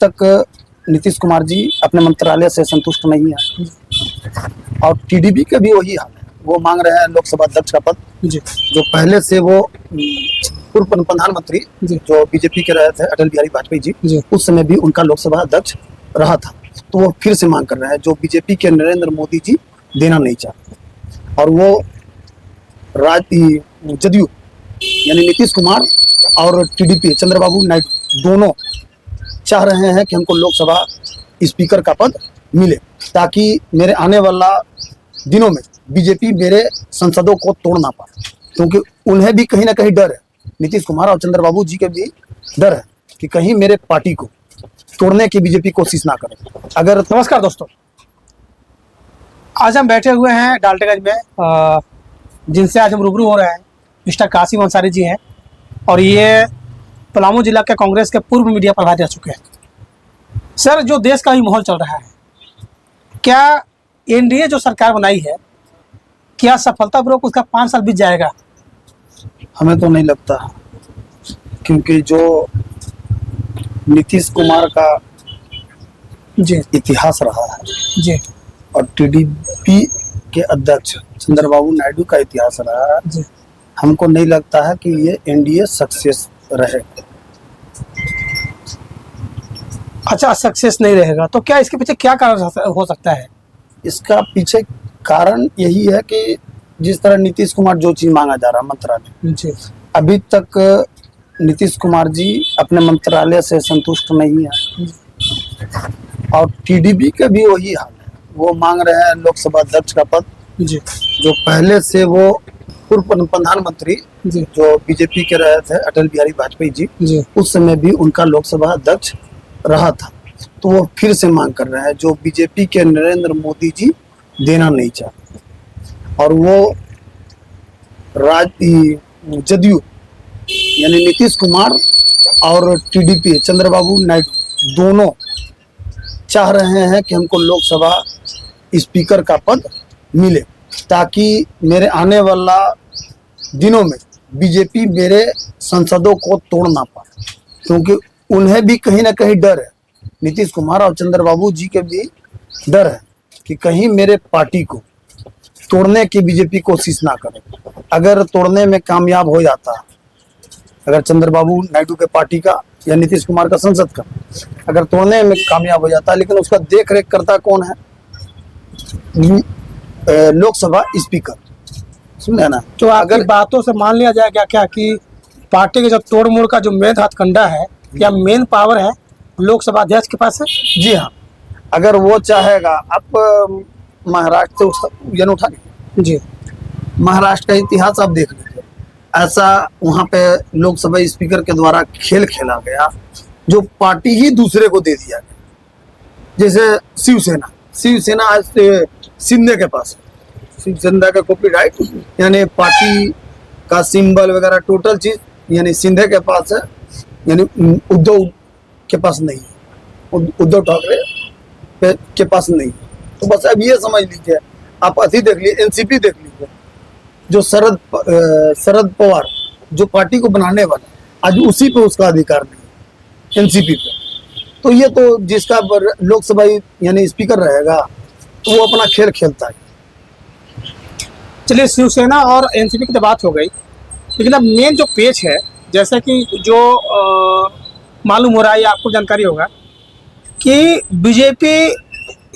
तक नीतीश कुमार जी अपने मंत्रालय से संतुष्ट नहीं है और टीडीपी का भी वही हाल है। वो मांग रहे हैं लोकसभा अध्यक्ष का पद, जो पहले से वो पूर्व प्रधानमंत्री जो बीजेपी के रहे थे अटल बिहारी वाजपेयी जी, उस समय भी उनका लोकसभा अध्यक्ष रहा था। तो वो फिर से मांग कर रहे हैं जो बीजेपी के नरेंद्र मोदी जी देना नहीं चाहते। और वो जदयू यानी नीतीश कुमार और टीडीपी चंद्रबाबू नायडू दोनों चाह रहे हैं कि हमको लोकसभा स्पीकर का पद मिले, ताकि मेरे आने वाला दिनों में बीजेपी मेरे संसदों को तोड़ ना पाए, क्योंकि उन्हें भी कहीं ना कहीं डर है, नीतीश कुमार और चंद्रबाबू जी के भी डर है कि कहीं मेरे पार्टी को तोड़ने की बीजेपी कोशिश ना करे। अगर नमस्कार दोस्तों, आज हम बैठे हुए हैं डाल्टनगंज में, जिनसे आज हम रूबरू हो रहे हैं मिस्टर कासिम अंसारी जी हैं और ये पलामू जिला के कांग्रेस के पूर्व मीडिया प्रभारी रह चुके हैं। सर, जो देश का ही माहौल चल रहा है, क्या एनडीए जो सरकार बनाई है, क्या सफलतापूर्वक उसका 5 साल बीत जाएगा? हमें तो नहीं लगता, क्योंकि जो नीतीश कुमार का जी इतिहास रहा है जी और टीडीपी के अध्यक्ष चंद्रबाबू नायडू का इतिहास रहा है जी, हमको नहीं लगता है कि ये एनडीए सक्सेस रहे। अच्छा, सक्सेस नहीं रहेगा तो क्या इसके पीछे क्या कारण हो सकता है? इसका पीछे कारण यही है कि जिस तरह नीतीश कुमार जो चीज मांगा जा रहा है मंत्रालय, जी, अभी तक नीतीश कुमार जी अपने मंत्रालय से संतुष्ट नहीं है और टीडीपी का भी वही हाल है। वो मांग रहे हैं लोकसभा अध्यक्ष का पद, जी, जो पहले से वो पूर्व प्रधानमंत्री जी, जो बीजेपी के रहे थे अटल बिहारी वाजपेयी जी, उस समय भी उनका लोकसभा अध्यक्ष रहा था। तो वो फिर से मांग कर रहे हैं जो बीजेपी के नरेंद्र मोदी जी देना नहीं चाहते। और वो जदयू यानी नीतीश कुमार और टीडीपी चंद्रबाबू नायडू दोनों चाह रहे हैं कि हमको लोकसभा स्पीकर का पद मिले, ताकि मेरे आने वाला दिनों में बीजेपी मेरे संसदों को तोड़ ना पाए, क्योंकि उन्हें भी कहीं ना कहीं डर है, नीतीश कुमार और चंद्रबाबू जी के भी डर है कि कहीं मेरे पार्टी को तोड़ने की बीजेपी कोशिश ना करे। अगर तोड़ने में कामयाब हो जाता है, अगर चंद्रबाबू नायडू के पार्टी का या नीतीश कुमार का संसद का अगर तोड़ने में कामयाब हो जाता है, लेकिन उसका देख रेख करता कौन है? लोकसभा स्पीकर, सुन ना। तो अगर बातों से मान लिया जाए क्या कि पार्टी के जो तोड़ मोड़ का जो मेन हथकंडा है या मेन पावर है लोकसभा अध्यक्ष के पास है? जी हाँ, अगर वो चाहेगा, आप महाराष्ट्र से उठा लीजिए जी, महाराष्ट्र का इतिहास आप देख लीजिए, ऐसा वहाँ पे लोकसभा स्पीकर के द्वारा खेल खेला गया जो पार्टी ही दूसरे को दे दिया गया। जैसे शिवसेना आज शिंदे के पास है, शिवसेना का कॉपीराइट यानी पार्टी का सिंबल वगैरह टोटल चीज यानी शिंदे के पास है, यानी उद्धव के पास नहीं है, उद्धव ठाकरे के पास नहीं है। तो बस अब ये समझ लीजिए, आप अभी देख लीजिए, एनसीपी देख लीजिए, जो शरद पवार जो पार्टी को बनाने वाला, आज उसी पे उसका अधिकार नहीं, एनसीपी पे। तो ये तो जिसका लोकसभा यानी स्पीकर रहेगा तो वो अपना खेल खेलता है। चलिए, शिवसेना और एनसीपी की तो बात हो गई, लेकिन अब मेन जो पेच है, जैसा कि जो मालूम हो रहा है, आपको जानकारी होगा कि बीजेपी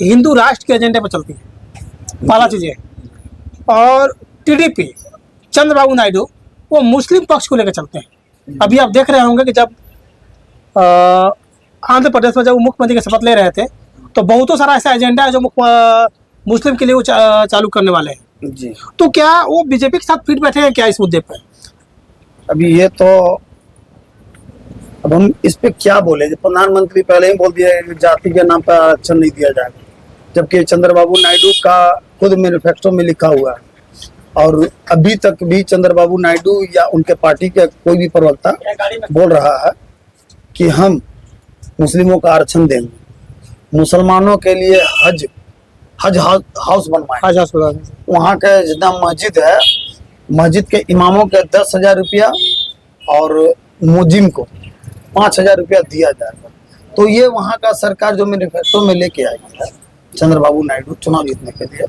हिंदू राष्ट्र के एजेंडे पर चलती है, पहला चीज़ है, और टीडीपी चंद्रबाबू नायडू वो मुस्लिम पक्ष को लेकर चलते हैं। अभी आप देख रहे होंगे कि जब आंध्र प्रदेश में जब वो मुख्यमंत्री की शपथ ले रहे थे तो बहुतों सारा ऐसा एजेंडा है जो मुस्लिम के लिए वो चालू करने वाले हैं जी। तो क्या वो बीजेपी के साथ फिट बैठे हैं क्या इस मुद्दे पर? अभी ये तो अब हम इस पे क्या बोले, प्रधानमंत्री पहले ही बोल दिया कि जाति के नाम पर आरक्षण नहीं दिया जाएगा, जबकि चंद्रबाबू नायडू का खुद मैनिफेस्टो में लिखा हुआ है और अभी तक भी चंद्रबाबू नायडू या उनके पार्टी के कोई भी प्रवक्ता बोल रहा है कि हम मुस्लिमों का आरक्षण देंगे, मुसलमानों के लिए हज हाउस बनवाएं, वहाँ के जितना मस्जिद है, मस्जिद के इमामों के 10,000 रुपया और मुजिम को 5,000 रुपया दिया जाएगा। तो ये वहाँ का सरकार जो मैनिफेस्टो में लेके आई है चंद्रबाबू नायडू चुनाव जीतने के लिए,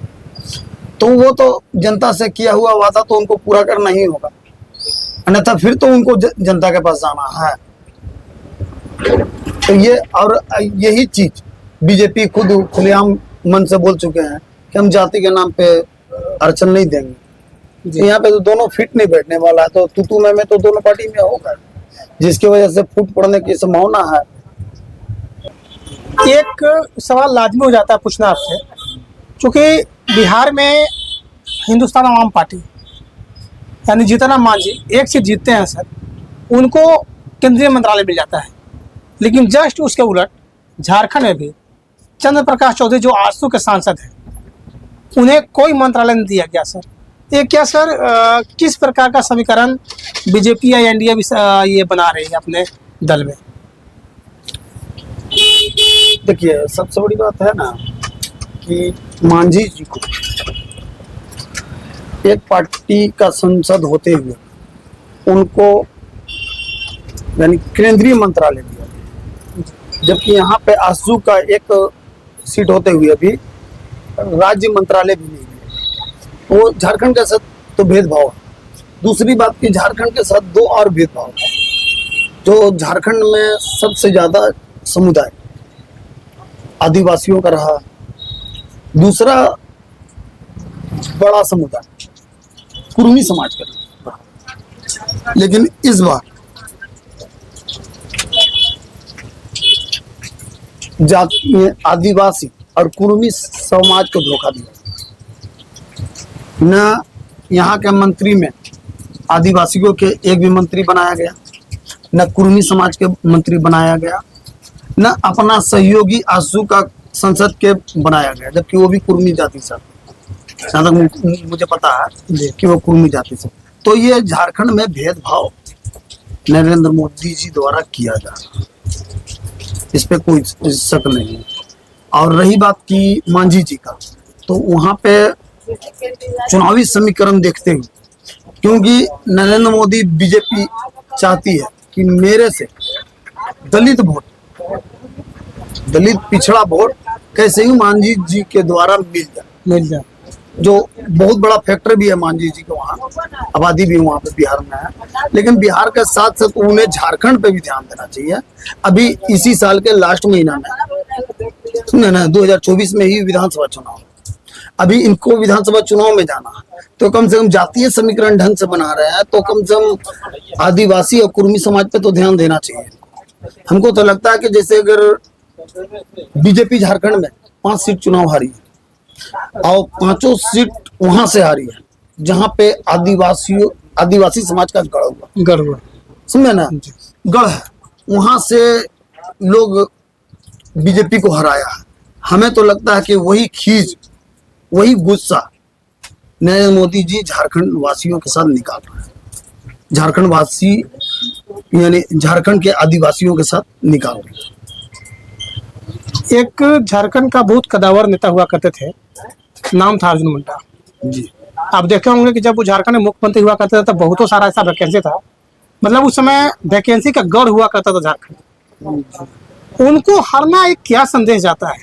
तो वो तो जनता से किया हुआ वादा तो उनको पूरा करना ही होगा, अन्यथा फिर तो उनको जनता के पास जाना है। तो ये और यही चीज बीजेपी खुद खुलेआम मन से बोल चुके हैं कि हम जाति के नाम पे आरक्षण नहीं देंगे। यहाँ पे तो दोनों फिट नहीं बैठने वाला है, तो तू मैं तो दोनों पार्टी में होगा, जिसकी वजह से फूट पड़ने की संभावना है। एक सवाल लाजमी हो जाता है पूछना आपसे, क्योंकि बिहार में हिंदुस्तान आवाम पार्टी यानी जीतन मांझी एक सीट जीतते हैं सर, उनको केंद्रीय मंत्रालय मिल जाता है, लेकिन जस्ट उसके उलट झारखंड में भी चंद्र प्रकाश चौधरी जो आजसू के सांसद हैं, उन्हें कोई मंत्रालय नहीं दिया गया सर। ये क्या सर किस प्रकार का समीकरण बीजेपी या एनडीए ये बना रही है अपने दल में? देखिए सबसे बड़ी बात है ना कि मांझी जी को एक पार्टी का सांसद होते हुए उनको यानी केंद्रीय मंत्रालय दिया, जबकि यहाँ पे आजसू का एक सीट होते हुए भी राज्य मंत्रालय भी नहीं दिया। वो झारखंड के साथ तो भेदभाव है। दूसरी बात की झारखंड के साथ दो और भेदभाव है, जो झारखंड में सबसे ज्यादा समुदाय आदिवासियों का रहा, दूसरा बड़ा समुदाय कुर्मी समाज का रहा। लेकिन इस बार जाति आदिवासी और कुर्मी समाज को धोखा दिया। न यहाँ के मंत्री में आदिवासियों के एक भी मंत्री बनाया गया, न कुर्मी समाज के मंत्री बनाया गया, न अपना सहयोगी आजसू का संसद के बनाया गया, जबकि वो भी कुर्मी जाति से, जहाँ तक मुझे पता है कि वो कुर्मी जाति से। तो ये झारखंड में भेदभाव नरेंद्र मोदी जी द्वारा किया जा रहा है, इस पे कोई शक नहीं है। और रही बात की मांझी जी का, तो वहाँ पे चुनावी समीकरण देखते हुए, क्योंकि नरेंद्र मोदी बीजेपी चाहती है कि मेरे से दलित वोट, दलित पिछड़ा वोट कैसे ही मांझी जी के द्वारा मिल जाए, जो बहुत बड़ा फैक्टर भी है मांझी जी को, वहाँ आबादी भी वहाँ पे बिहार में है। लेकिन बिहार के साथ साथ उन्हें झारखंड पे भी ध्यान देना चाहिए। अभी इसी साल के लास्ट महीना में सुने ना 2024 में ही विधानसभा चुनाव, अभी इनको विधानसभा चुनाव में जाना है, तो कम से कम जातीय समीकरण ढंग से बना रहे हैं, तो कम से कम आदिवासी और कुर्मी समाज पे तो ध्यान देना चाहिए। हमको तो लगता है कि जैसे अगर बीजेपी झारखंड में 5 सीट चुनाव हारी है और 5 सीट वहां से हारी है जहां पे आदिवासी समाज का गढ़ हुआ समझे ना, गढ़ है, वहां से लोग बीजेपी को हराया है। हमें तो लगता है कि वही खींच, वही गुस्सा नरेंद्र मोदी जी झारखंड वासियों के साथ निकाल रहे हैं, झारखंड वासी यानी झारखंड के आदिवासियों के साथ निकाल रहे हैं। एक झारखंड का बहुत कदावर नेता हुआ करते थे, नाम था अर्जुन मुंडा जी। आप देखे होंगे कि जब वो झारखंड में मुख्यमंत्री हुआ करते थे तो बहुत सारा ऐसा वैकेंसी था, मतलब उस समय वैकेंसी का गढ़ हुआ करता था झारखंड। उनको हारना एक क्या संदेश जाता है?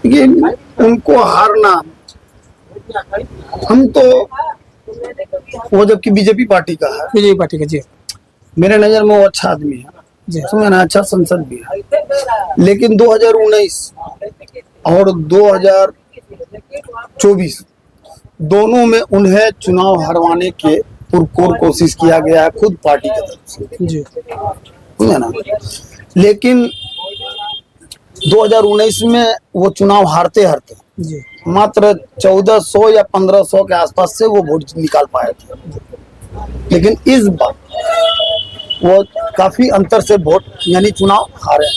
ये उनको हारना, हम तो वो जबकि बीजेपी पार्टी का है, बीजेपी पार्टी का, जी मेरे नजर में वो अच्छा आदमी है जी, समझे ना, अच्छा संसद भी है। लेकिन 2019 और 2024 दोनों में उन्हें चुनाव हरवाने के पुरकोर कोशिश किया गया है खुद पार्टी की तरफ से जी, समझे ना। लेकिन 2019 में वो चुनाव हारते हारते जी, मात्र 1400 या 1500 के आसपास से वो वोट निकाल पाए थे। लेकिन इस बार वो काफी अंतर से वोट यानी चुनाव हारे,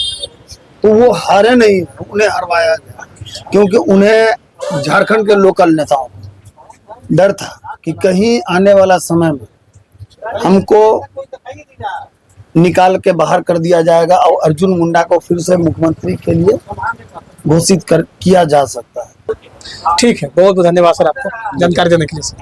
तो वो हारे नहीं, उन्हें हरवाया गया, क्योंकि उन्हें झारखंड के लोकल नेताओं को डर था कि कहीं आने वाला समय में हमको निकाल के बाहर कर दिया जाएगा और अर्जुन मुंडा को फिर से मुख्यमंत्री के लिए घोषित किया जा सकता है। ठीक है, बहुत बहुत धन्यवाद सर आपको जानकारी देने के लिए सर।